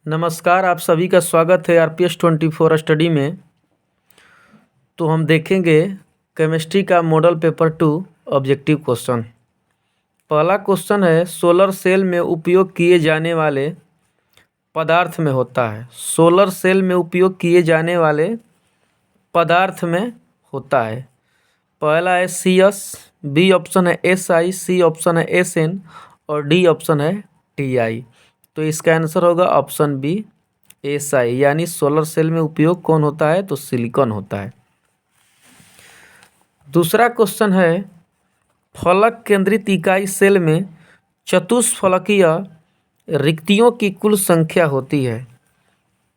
नमस्कार, आप सभी का स्वागत है RPS 24 स्टडी में। तो हम देखेंगे केमिस्ट्री का मॉडल पेपर 2 ऑब्जेक्टिव क्वेश्चन। पहला क्वेश्चन है सोलर सेल में उपयोग किए जाने वाले पदार्थ में होता है। सोलर सेल में उपयोग किए जाने वाले पदार्थ में होता है। पहला है CS, बी ऑप्शन है SI, सी ऑप्शन है SN और डी ऑप्शन है TI। तो इसका आंसर होगा ऑप्शन बी SI, यानी सोलर सेल में उपयोग कौन होता है तो सिलिकॉन होता है। दूसरा क्वेश्चन है फलक केंद्रित इकाई सेल में चतुष्फलकीय रिक्तियों की कुल संख्या होती है।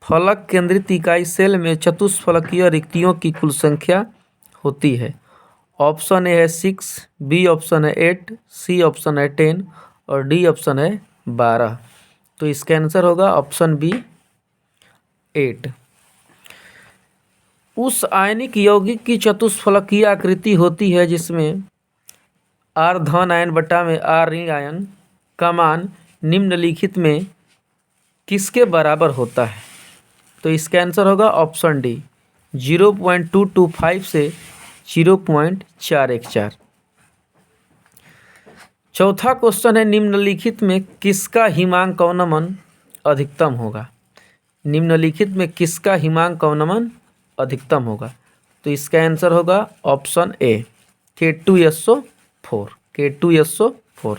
फलक केंद्रित इकाई सेल में चतुष्फलकीय रिक्तियों की कुल संख्या होती है। ऑप्शन ए है 6, बी ऑप्शन है 8, सी ऑप्शन है 10 और डी ऑप्शन है 12। तो इसका आंसर होगा ऑप्शन बी 8। उस आयनिक यौगिक की चतुष्फलकीय आकृति होती है जिसमें R धन आयन बटा में R ऋण आयन का मान निम्नलिखित में किसके बराबर होता है। तो इसका आंसर होगा ऑप्शन डी 0.225 से 0.414। चौथा क्वेश्चन है निम्नलिखित में किसका हिमांक अवनमन अधिकतम होगा। निम्नलिखित में किसका हिमांक अवनमन अधिकतम होगा। तो इसका आंसर होगा ऑप्शन ए K2SO4। K2SO4।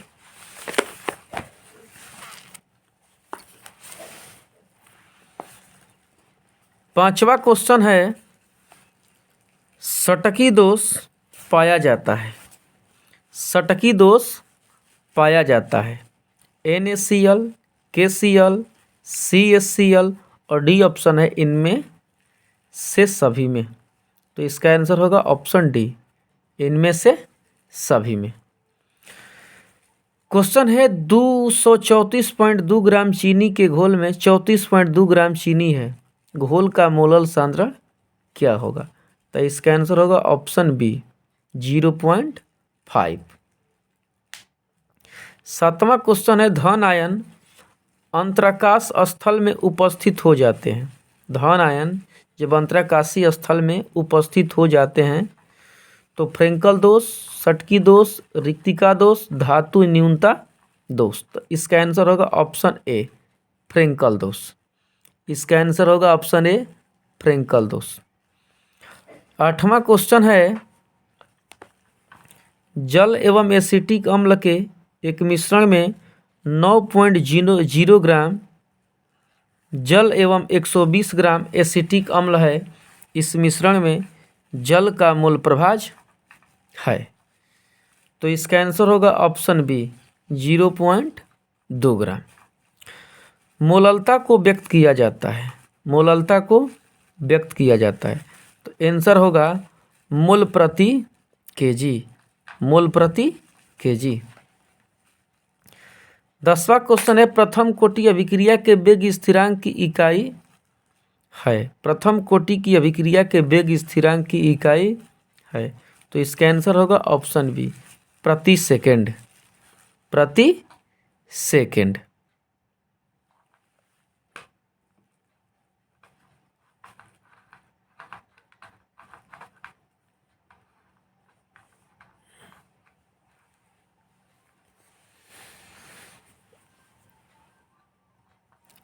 पांचवा क्वेश्चन है सटकी दोष पाया जाता है। सटकी दोष पाया जाता है NaCl, KCl, CaCl और डी ऑप्शन है इनमें से सभी में। तो इसका आंसर होगा ऑप्शन डी इनमें से सभी में। क्वेश्चन है 234.2 ग्राम चीनी के घोल में 34.2 ग्राम चीनी है। घोल का मोलल सांद्रण क्या होगा। तो इसका आंसर होगा ऑप्शन बी 0.5। सातवां क्वेश्चन है धन आयन अंतराकाश स्थल में उपस्थित हो जाते हैं। धन आयन जब अंतराकाशीय स्थल में उपस्थित हो जाते हैं तो फ्रेंकल दोष, सटकी दोष, रिक्तिका दोष, धातु न्यूनता दोष। तो इसका आंसर होगा ऑप्शन ए फ्रेंकल दोष। इसका आंसर होगा ऑप्शन ए फ्रेंकल दोष। आठवां क्वेश्चन है जल एवं एसिटिक अम्ल के एक मिश्रण में 9.00 ग्राम जल एवं 120 ग्राम एसिटिक अम्ल है। इस मिश्रण में जल का मोल प्रभाज है। तो इसका आंसर होगा ऑप्शन बी 0.2 ग्राम। मोललता को व्यक्त किया जाता है। मोललता को व्यक्त किया जाता है। तो आंसर होगा मोल प्रति केजी। मोल प्रति केजी। 10वां क्वेश्चन है प्रथम कोटि अभिक्रिया के वेग स्थिरांक की इकाई है। प्रथम कोटि की अभिक्रिया के वेग स्थिरांक की इकाई है। तो इसका आंसर होगा ऑप्शन बी प्रति सेकंड। प्रति सेकंड।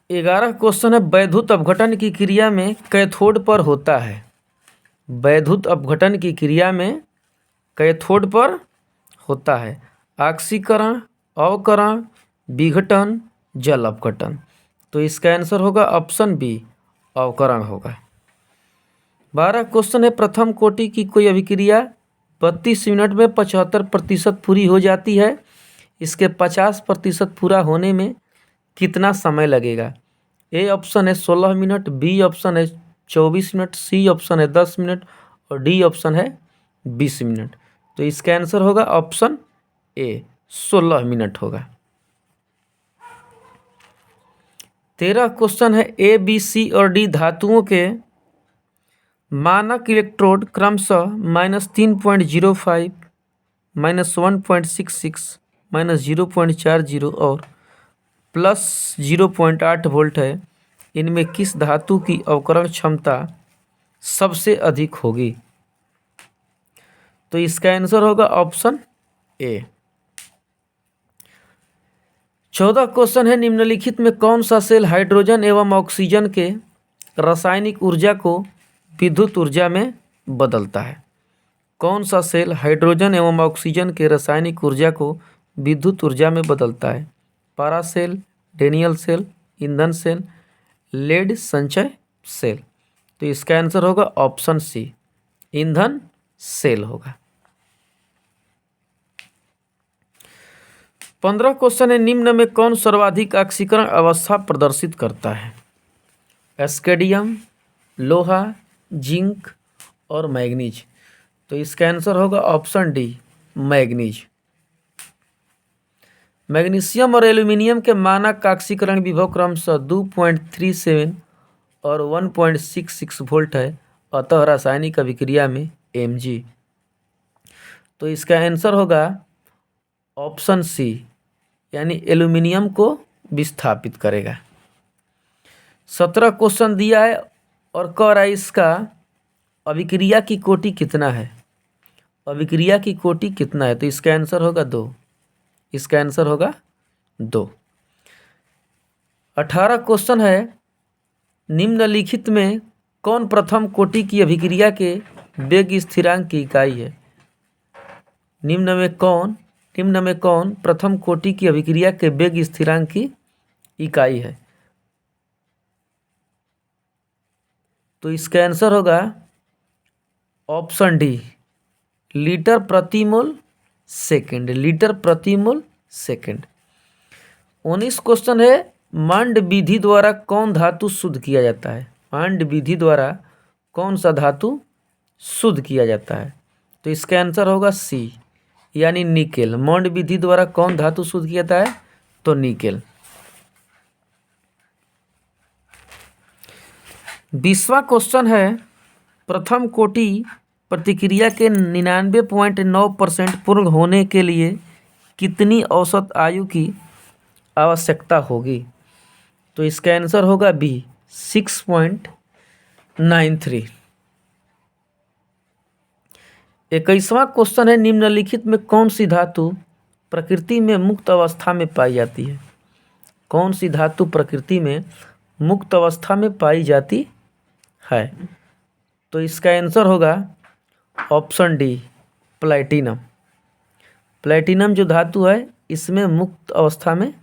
ग्यारह क्वेश्चन है वैद्युत अपघटन की क्रिया में कैथोड पर होता है। वैद्युत अपघटन की क्रिया में कैथोड पर होता है ऑक्सीकरण, अवकरण, विघटन, जल अपघटन। तो इसका आंसर होगा ऑप्शन बी अवकरण होगा। 12 क्वेश्चन है प्रथम कोटि की कोई अभिक्रिया 32 मिनट में 75% पूरी हो जाती है। इसके 50% पूरा होने में कितना समय लगेगा। ए ऑप्शन है 16 मिनट, बी ऑप्शन है 24 मिनट, सी ऑप्शन है 10 मिनट और डी ऑप्शन है 20 मिनट। तो इसका आंसर होगा ऑप्शन ए 16 मिनट होगा। 13 क्वेश्चन है ए, बी, सी और डी धातुओं के मानक इलेक्ट्रोड क्रमशः -3.05, -1.66, -0.40 और +0.8 वोल्ट है। इनमें किस धातु की अवकरण क्षमता सबसे अधिक होगी? तो इसका आंसर होगा ऑप्शन ए। 14 क्वेश्चन है, निम्नलिखित में कौन सा सेल हाइड्रोजन एवं ऑक्सीजन के रासायनिक ऊर्जा को विद्युत ऊर्जा में बदलता है? कौन सा सेल हाइड्रोजन एवं ऑक्सीजन के रासायनिक ऊर्जा को विद्युत ऊर्जा में बदलता है? पारा सेल, डेनियल सेल, ईंधन सेल, लेड संचय सेल। तो इसका आंसर होगा ऑप्शन सी, ईंधन सेल होगा। 15 क्वेश्चन है, निम्न में कौन सर्वाधिक ऑक्सीकरण अवस्था प्रदर्शित करता है? एस्केडियम, लोहा, जिंक और मैग्नीज। तो इसका आंसर होगा ऑप्शन डी, मैग्नीज। मैग्नीशियम और एल्यूमिनियम के मानक ऑक्सीकरण विभव क्रमशः 2.37 और 1.66 वोल्ट है, अतः रासायनिक अभिक्रिया में Mg। तो इसका आंसर होगा ऑप्शन सी, यानी एल्यूमिनियम को विस्थापित करेगा। 17 क्वेश्चन दिया है और कह रहा है इसका अभिक्रिया की कोटि कितना है? अभिक्रिया की कोटि कितना है? तो इसका आंसर होगा 2। इसका आंसर होगा 2। 18 क्वेश्चन है, निम्नलिखित में कौन प्रथम कोटि की अभिक्रिया के वेग स्थिरांक की इकाई है? निम्न में कौन प्रथम कोटि की अभिक्रिया के वेग स्थिरांक की इकाई है? तो इसका आंसर होगा ऑप्शन डी, लीटर प्रति मोल सेकेंड। लीटर प्रति मोल सेकेंड। 19 क्वेश्चन है, मांड विधि द्वारा कौन धातु शुद्ध किया जाता है? मांड विधि द्वारा कौन सा धातु शुद्ध किया जाता है? तो इसका आंसर होगा सी, यानी निकेल। मांड विधि द्वारा कौन धातु शुद्ध किया जाता है? तो निकेल। 20वां क्वेश्चन है, प्रथम कोटि प्रतिक्रिया के 99.9% पूर्ण होने के लिए कितनी औसत आयु की आवश्यकता होगी? तो इसका आंसर होगा बी, 6.93। 21वां क्वेश्चन है, निम्नलिखित में कौन सी धातु प्रकृति में मुक्त अवस्था में पाई जाती है? कौन सी धातु प्रकृति में मुक्त अवस्था में पाई जाती है? तो इसका आंसर होगा ऑप्शन डी, प्लैटिनम। प्लैटिनम जो धातु है इसमें मुक्त अवस्था में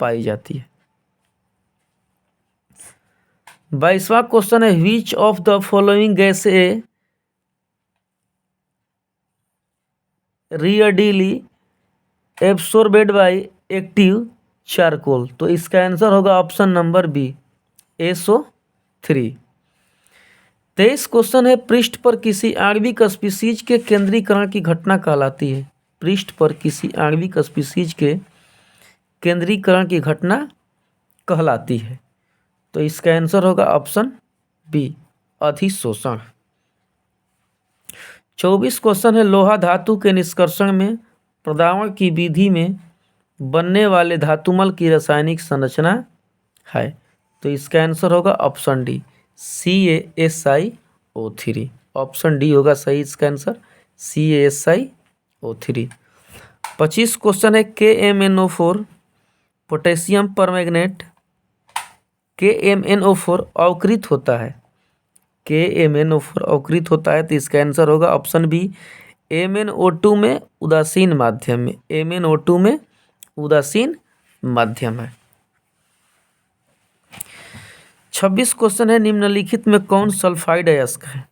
पाई जाती है। 22वां क्वेश्चन है, which of the following gas a readily absorbed by active charcoal? तो इसका आंसर होगा option number B, SO3। 23 question है, पृष्ठ पर किसी आणविक स्पीशीज के केंद्रीकरण की घटना कहलाती है? पृष्ठ पर किसी आणविक स्पीशीज के केंद्रीकरण की घटना कहलाती है? तो इसका आंसर होगा ऑप्शन बी, अधिशोषण। 24 क्वेश्चन है, लोहा धातु के निष्कर्षण में प्रदावण की विधि में बनने वाले धातुमल की रासायनिक संरचना है? तो इसका आंसर होगा option D, CaSiO3। Option D होगा सही इसका आंसर, CaSiO3। 25 क्वेश्चन है, KMnO4 पोटेशियम परमैंगनेट KMnO4 अवकृत होता है? KMnO4 अवकृत होता है, तो इसका आंसर होगा ऑप्शन बी, MnO2 में उदासीन माध्यम में। MnO2 में उदासीन माध्यम है। 26 क्वेश्चन है, निम्नलिखित में कौन सल्फाइड अयस्क है?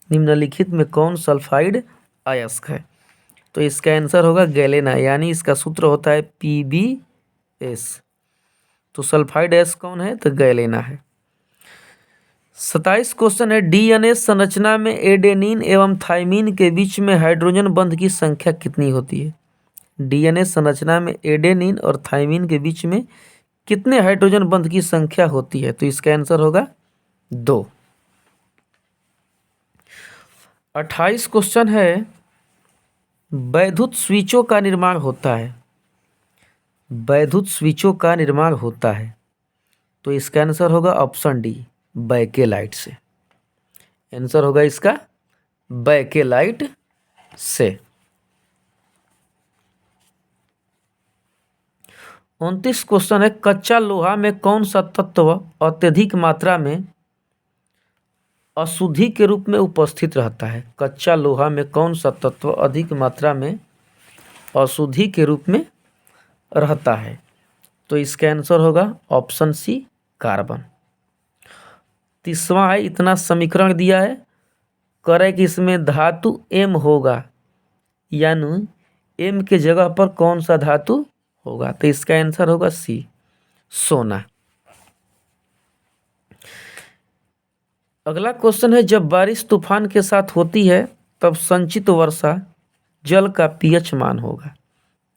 निम्नलिखित में कौन सल्फाइड अयस्क है? तो इसका आंसर होगा गैलेना, यानी इसका सूत्र होता है PbS। तो सल्फाइड अयस्क कौन है? तो गैलेना है। 27 क्वेश्चन है, DNA संरचना में एडेनिन एवं थाइमिन के बीच में हाइड्रोजन बंध की संख्या कितनी होती है? DNA संरचना में एडेनिन और थाइमिन के बीच में कितने हाइड्रोजन बंध की संख्या होती है? तो इसका आंसर होगा 2। 28 क्वेश्चन है, वैद्युत स्विचों का निर्माण होता है? वैद्युत स्विचों का निर्माण होता है तो इसका आंसर होगा ऑप्शन डी, बैकेलाइट से। आंसर होगा इसका बैकेलाइट से। 29 क्वेश्चन है, कच्चा लोहा में कौन सा तत्व अत्यधिक मात्रा में अशुद्धि के रूप में उपस्थित रहता है? कच्चा लोहा में कौन सा तत्व अधिक मात्रा में अशुद्धि के रूप में रहता है? तो इसका आंसर होगा ऑप्शन सी, कार्बन। 30वां है, इतना समीकरण दिया है, करे कि इसमें धातु एम होगा, यानी एम के जगह पर कौन सा धातु होगा? तो इसका आंसर होगा सी, सोना। अगला क्वेश्चन है, जब बारिश तूफान के साथ होती है तब संचित वर्षा जल का पीएच मान होगा।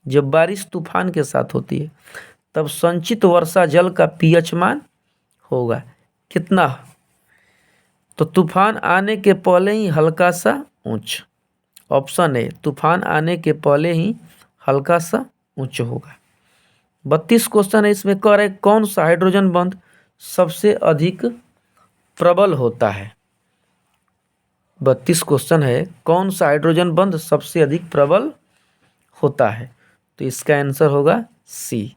जब बारिश तूफान के साथ होती है तब संचित वर्षा जल का पीएच मान होगा कितना? तो तूफान आने के पहले ही हल्का सा उच्च। ऑप्शन ए, तूफान आने के पहले ही हल्का सा उच्च होगा। 32 क्वेश्चन है, इसमें कह रहे कौन सा हाइड्रोजन बंध सबसे अधिक प्रबल होता है? 32 क्वेश्चन है, कौन सा हाइड्रोजन बंध सबसे अधिक प्रबल होता है? तो इसका आंसर होगा सी,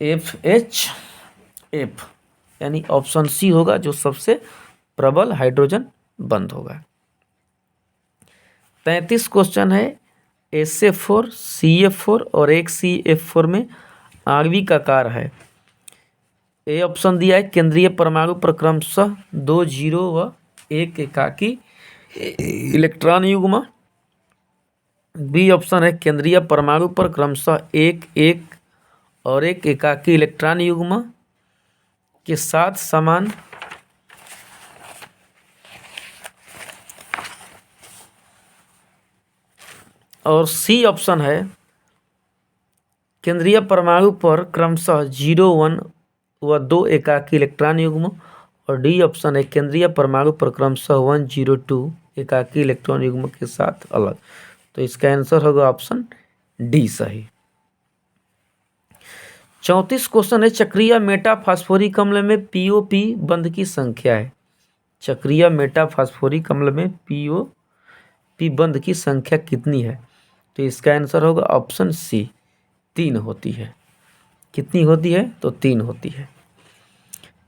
FHF, यानी ऑप्शन सी होगा जो सबसे प्रबल हाइड्रोजन बंध होगा। 33 क्वेश्चन है, SF4, CF4 और एक CF4 में आणविक आकार है। ए ऑप्शन दिया है, केंद्रीय परमाणु पर क्रमशः 2 जीरो व 1 एकाकी इलेक्ट्रॉन युग्म। बी ऑप्शन है, केंद्रीय परमाणु पर क्रमशः 1 1 और 1 एकाकी इलेक्ट्रॉन युग्म के साथ समान और सी ऑप्शन है, केंद्रीय परमाणु पर क्रमशः 0 1 व 2 एकाकी इलेक्ट्रॉन युग्म। और डी ऑप्शन है, केंद्रीय परमाणु पर क्रमशः 1 0 2 एकाकी इलेक्ट्रॉन युग्म के साथ अलग। तो इसका आंसर होगा ऑप्शन डी सही। 34 क्वेश्चन है, चक्रीय मेटाफॉस्फोरिक अम्ल में POP बंध की संख्या है। चक्रीय मेटाफॉस्फोरिक अम्ल में POP बंध की संख्या कितनी है? तो इसका आंसर होगा ऑप्शन सी, 3 होती है। कितनी होती है? तो 3 होती है।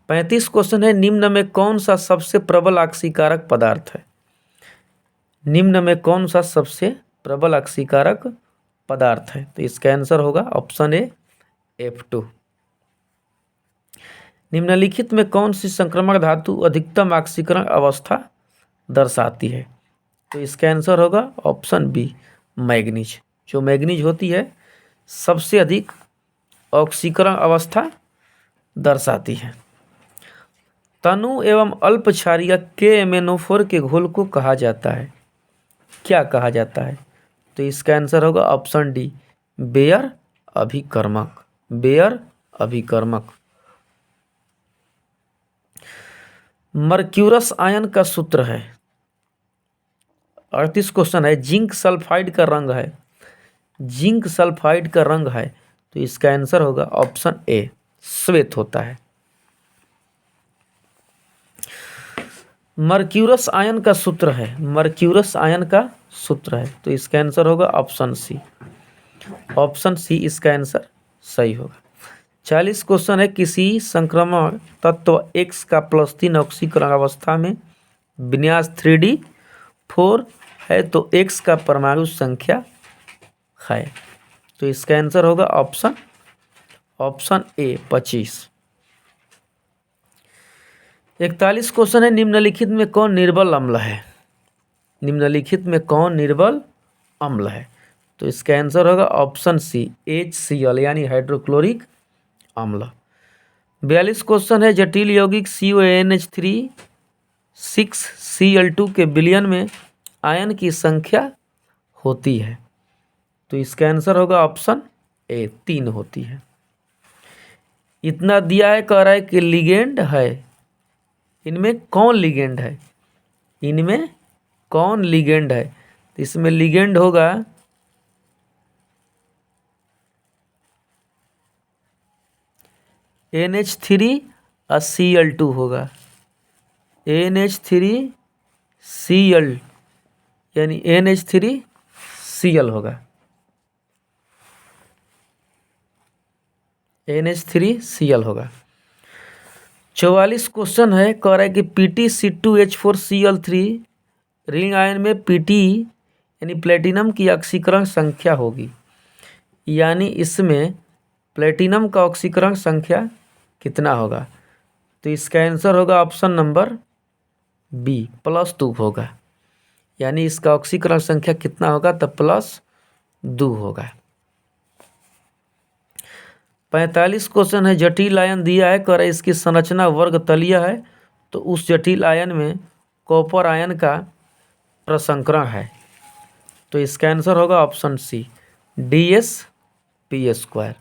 35 क्वेश्चन है, निम्न में कौन सा सबसे प्रबल ऑक्सीकारक पदार्थ है? निम्न में कौन सा सबसे प्रबल ऑक्सीकारक पदार्थ है? तो इसका आंसर होगा ऑप्शन ए, F2। निम्नलिखित में कौन सी संक्रामक धातु अधिकतम ऑक्सीकरण अवस्था दर्शाती है? तो इसका आंसर होगा ऑप्शन बी, मैग्नीज। जो मैग्नीज होती है सबसे अधिक ऑक्सीकरण अवस्था दर्शाती है। तनु एवं अल्प क्षारीय KMnO4 के घोल को कहा जाता है, क्या कहा जाता है? तो इसका आंसर होगा ऑप्शन डी, बेयर अभिकर्मक। बेयर अभिकर्मक। मर्क्यूरस आयन का सूत्र है। 38 क्वेश्चन है, जिंक सल्फाइड का रंग है। जिंक सल्फाइड का रंग है, तो इसका आंसर होगा ऑप्शन ए, श्वेत होता है। मर्क्यूरस आयन का सूत्र है। मर्क्यूरस आयन का सूत्र है, तो इसका आंसर होगा ऑप्शन सी। ऑप्शन सी इसका आंसर सही होगा। 40 क्वेश्चन है, किसी संक्रमण तत्व X का +3 ऑक्सीकरण अवस्था में विन्यास 3D4 है तो X का परमाणु संख्या है। तो इसका आंसर होगा ऑप्शन ए, 25। 41 क्वेश्चन है, निम्नलिखित में कौन निर्बल अम्ल है? निम्नलिखित में कौन निर्बल अम्ल है? तो इसका आंसर होगा ऑप्शन सी, HCl, यानी हाइड्रोक्लोरिक अम्ल। 42 क्वेश्चन है, जटिल यौगिक CONH3 6Cl2 के विलयन में आयन की संख्या होती है। तो इसका आंसर होगा ऑप्शन ए, 3 होती है। इतना दिया है, कह रहा है कि लिगेंड है। इनमें कौन लिगेंड है? इनमें कौन लिगेंड है? तो इसमें लिगेंड होगा NH3 और Cl2 होगा। NH3Cl यानी NH3Cl होगा। NH3Cl होगा। 44 क्वेश्चन है, कह रहा है कि PtC2H4Cl3 रिंग आयन में Pt यानी प्लेटिनम की ऑक्सीकरण संख्या होगी, यानी इसमें प्लेटिनम का ऑक्सीकरण संख्या कितना होगा। तो इसका आंसर होगा ऑप्शन नंबर बी +2 होगा, यानी इसका ऑक्सीकरण संख्या कितना होगा, तो +2 होगा। 45 क्वेश्चन है, जटिल आयन दिया है, कह रहा है इसकी संरचना वर्ग तलीय है, तो उस जटिल आयन में कॉपर आयन का प्रसंकरण है। तो इसका आंसर होगा ऑप्शन सी DsP²।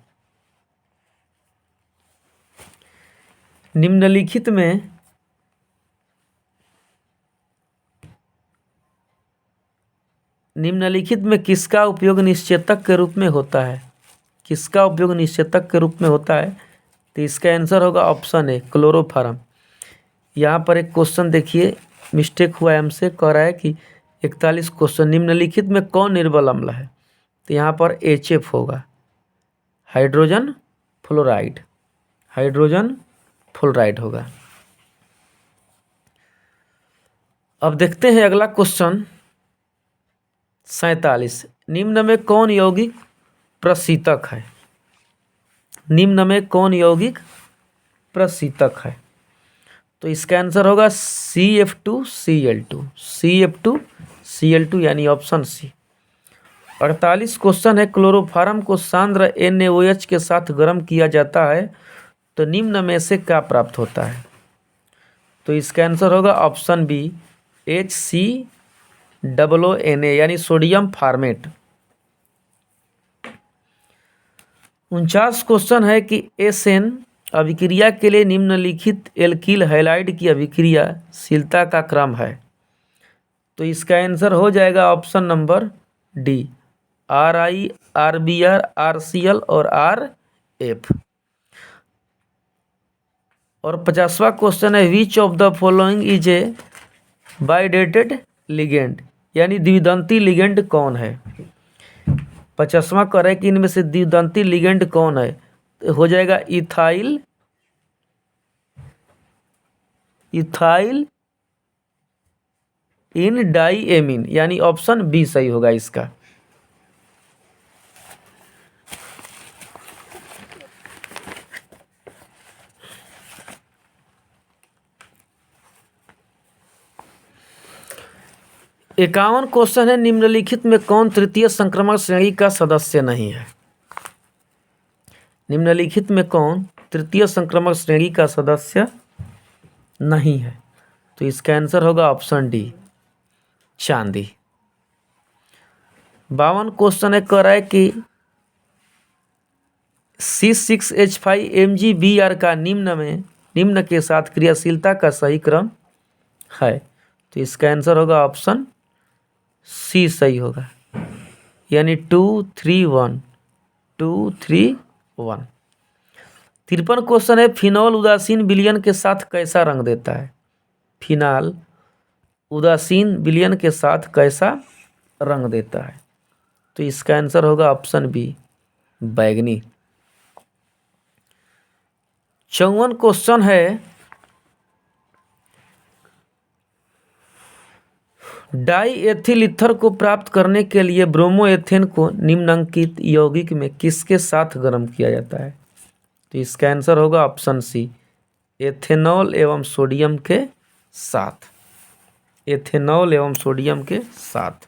निम्नलिखित में किसका उपयोग निश्चेतक के रूप में होता है, किसका उपयोग निश्चेतक के रूप में होता है। तो इसका आंसर होगा ऑप्शन ए क्लोरोफॉर्म। यहाँ पर एक क्वेश्चन देखिए, मिस्टेक हुआ है हमसे, कह रहा है कि 41 क्वेश्चन, निम्नलिखित में कौन निर्बल अम्ल है। तो यहाँ पर HF होगा, हाइड्रोजन फ्लोराइड, हाइड्रोजन फ्लोराइड होगा। अब देखते हैं अगला क्वेश्चन 47, निम्न में कौन यौगिक प्रशीतक है, निम्न में कौन यौगिक प्रशीतक है। तो इसका आंसर होगा CF2Cl2, CF2Cl2 यानी ऑप्शन सी। 48 क्वेश्चन है, क्लोरोफॉर्म को सांद्र NaOH के साथ गर्म किया जाता है, तो निम्न में से क्या प्राप्त होता है। तो इसका आंसर होगा ऑप्शन बी HCOONA यानी सोडियम फॉर्मेट। 49 क्वेश्चन है कि SN अभिक्रिया के लिए निम्नलिखित एल्किल हैलाइड की अभिक्रियाशीलता का क्रम है। तो इसका आंसर हो जाएगा option number D RI, RBr, RCl और RF। और 50वां क्वेश्चन है, which of the following is a bidentate ligand यानी द्विदंती लिगेंड कौन है। 50वां कह रहा है कि इनमें से द्विदंती लिगेंड कौन है। तो हो जाएगा इथाइल इन डाईएमीन यानी ऑप्शन बी सही होगा इसका। इक्यावन क्वेश्चन है, निम्नलिखित में कौन तृतीय संक्रमण श्रेणी का सदस्य नहीं है। निम्नलिखित में कौन तृतीय संक्रमण श्रेणी का सदस्य नहीं है। तो इसका आंसर होगा ऑप्शन डी चांदी। 52 क्वेश्चन है, कह रहा है कि C6H5MgBr का निम्न के साथ क्रियाशीलता का सही क्रम है। तो इसका आंसर होगा ऑप्शन सी सही होगा, यानी 2 3 1 2 3 1। 53 क्वेश्चन है, फिनॉल उदासीन विलयन के साथ कैसा रंग देता है। फिनॉल उदासीन विलयन के साथ कैसा रंग देता है। तो इसका आंसर होगा ऑप्शन बी बैगनी। 54 क्वेश्चन है, डाई एथिल ईथर को प्राप्त करने के लिए ब्रोमोएथेन को निम्नलिखित यौगिक में किसके साथ गर्म किया जाता है। तो इसका आंसर होगा ऑप्शन सी एथेनॉल एवं सोडियम के साथ, एथेनॉल एवं सोडियम के साथ।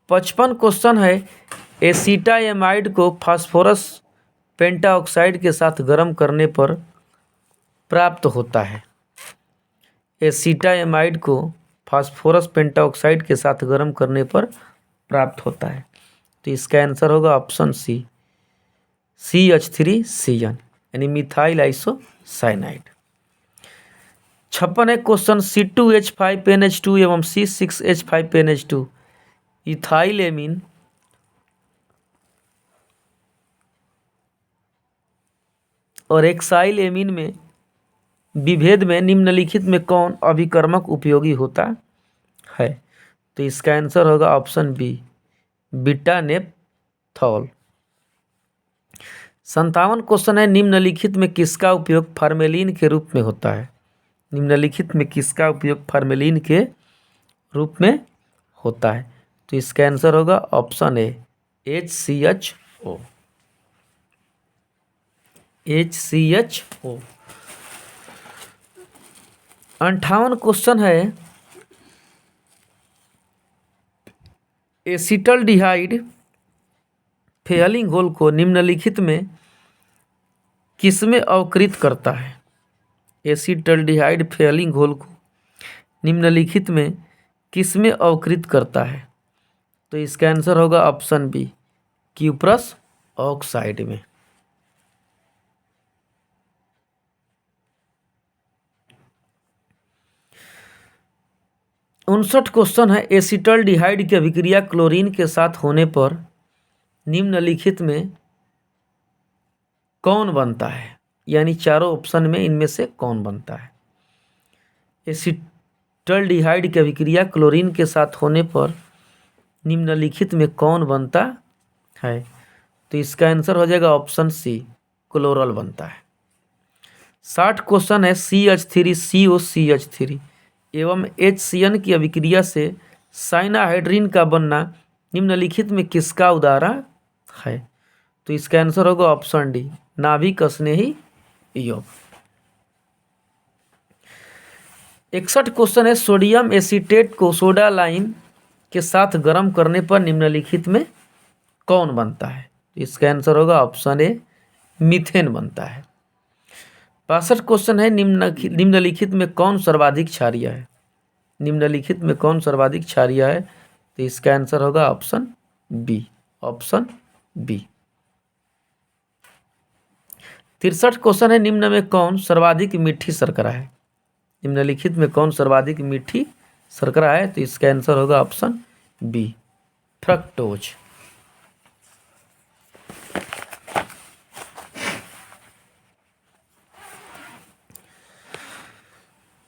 55 क्वेश्चन है, एसिटामाइड को फास्फोरस पेंटाऑक्साइड के साथ गर्म करने पर प्राप्त होता है। एसिटामाइड को फास्फोरस पेंटाऑक्साइड के साथ गर्म करने पर प्राप्त होता है। तो इसका आंसर होगा ऑप्शन सी CH3Cn यानी मिथाइल आइसोसाइनाइड। 56 है क्वेश्चन, C2H5NH2 एवं C6H5NH2 इथाइलेमीन और एक्साइल एमीन में विभेद में निम्नलिखित में कौन अभिकर्मक उपयोगी होता है? तो इसका आंसर होगा ऑप्शन बी, बीटा-नेपथॉल। 57 क्वेश्चन है, निम्नलिखित में किसका उपयोग फार्मेलिन के रूप में होता है? निम्नलिखित में किसका उपयोग फार्मेलिन के रूप में होता है? तो इसका आंसर होगा option A, HCHO। HCHO। 58 question है, एसिटल्डिहाइड फेयलिंग घोल को निम्नलिखित में किसमें अवकृत करता है? एसिटल्डिहाइड फेयलिंग घोल को निम्नलिखित में किसमें अवकृत करता है? तो इसका आंसर होगा ऑप्शन बी, क्यूप्रस ऑक्साइड में। 59 क्वेश्चन है, एसिटल्डिहाइड की अभिक्रिया क्लोरीन के साथ होने पर निम्नलिखित में कौन बनता है? यानी चारों ऑप्शन में इनमें से कौन बनता है? एसिटल्डिहाइड की अभिक्रिया क्लोरीन के साथ होने पर निम्नलिखित में कौन बनता है? तो इसका आंसर हो जाएगा ऑप्शन सी, क्लोरल बनता है। 60 क्वेश्चन है, CH3COCH3 एवं HCN की अभिक्रिया से साइनाहाइड्रिन का बनना निम्नलिखित में किसका उदाहरण है? तो इसका आंसर होगा ऑप्शन डी, नाभिक स्नेही यौग। 61 क्वेश्चन है, सोडियम एसीटेट को सोडा लाइम के साथ गर्म करने पर निम्नलिखित में कौन बनता है? इसका आंसर होगा ऑप्शन ए, मीथेन बनता है। 62 क्वेश्चन है, निम्नलिखित में कौन सर्वाधिक क्षारीय है? निम्नलिखित में कौन सर्वाधिक क्षारीय है? तो इसका आंसर होगा option B, option B. 63 question है, निम्न में कौन सर्वाधिक मीठी शर्करा है? निम्नलिखित में कौन सर्वाधिक मीठी शर्करा है? तो इसका आंसर होगा ऑप्शन बी, फ्रक्टोज।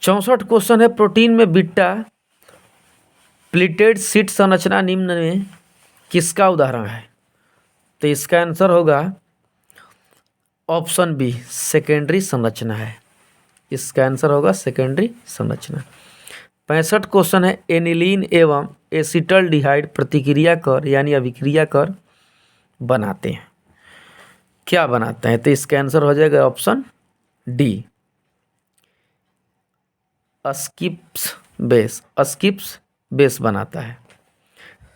64 क्वेश्चन है, प्रोटीन में बीटा प्लीटेड शीट संरचना निम्न में किसका उदाहरण है? तो इसका आंसर होगा ऑप्शन बी, सेकेंडरी संरचना है। इसका आंसर होगा सेकेंडरी संरचना। 65 क्वेश्चन है, एनिलीन एवं एसिटल्डिहाइड प्रतिक्रिया कर यानी अभिक्रिया कर बनाते हैं, क्या बनाते हैं? तो इसका आंसर हो जाएगा ऑप्शन डी, स्किप्स बेस बनाता है।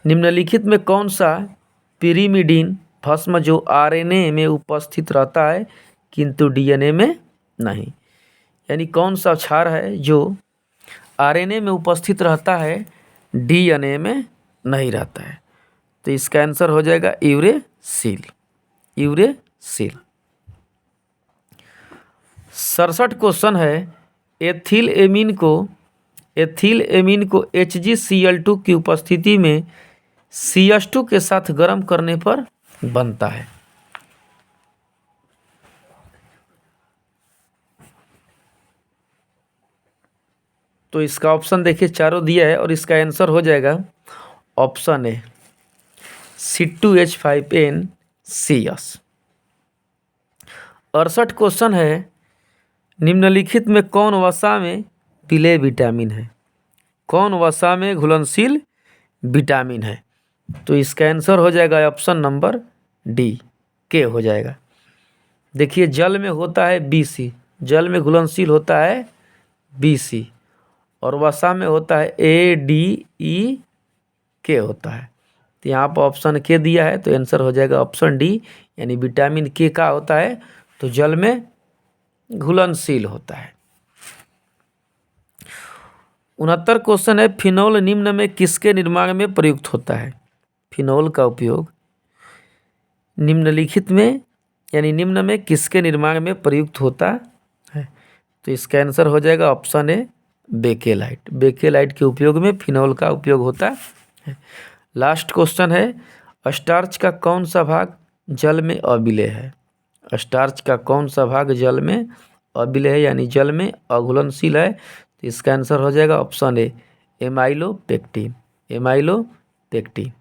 निम्नलिखित में कौन सा पिरिमिडीन भस्म जो आरएनए में उपस्थित रहता है किंतु डीएनए में नहीं? यानी कौन सा क्षार है जो आरएनए में उपस्थित रहता है, डीएनए में नहीं रहता है? तो इसका आंसर हो जाएगा यूरेसिल। 67 क्वेश्चन है, एथिल एमीन को HgCl2 की उपस्थिति में CH2 के साथ गर्म करने पर बनता है। तो इसका ऑप्शन देखिए, चारों दिया है और इसका आंसर हो जाएगा ऑप्शन ए, C2H5NCS। 68 क्वेश्चन है, निम्नलिखित में कौन वसा में विलेय विटामिन है? कौन वसा में घुलनशील विटामिन है? तो इसका आंसर हो जाएगा ऑप्शन नंबर डी, के हो जाएगा। देखिए, जल में होता है BC, जल में घुलनशील होता है BC, और वसा में होता है ADEK होता है। तो यहाँ पर ऑप्शन के दिया है, तो आंसर हो जाएगा ऑप्शन डी, यानी विटामिन के का होता है तो जल में घुलनशील होता है। 69 क्वेश्चन है, फिनोल निम्न में किसके निर्माण में प्रयुक्त होता है? फिनोल का उपयोग निम्नलिखित में यानी निम्न में किसके निर्माण में प्रयुक्त होता है? तो इसका आंसर हो जाएगा ऑप्शन ए, बेकेलाइट। बेकेलाइट के उपयोग में फिनोल का उपयोग होता है। लास्ट क्वेश्चन है, स्टार्च का कौन सा भाग जल में अविलेय है? स्टार्च का कौन सा भाग जल में अम्लीय है यानी जल में अघुलनशील है? तो इसका आंसर हो जाएगा ऑप्शन ए, एमाइलोपेक्टिन। एमाइलोपेक्टिन।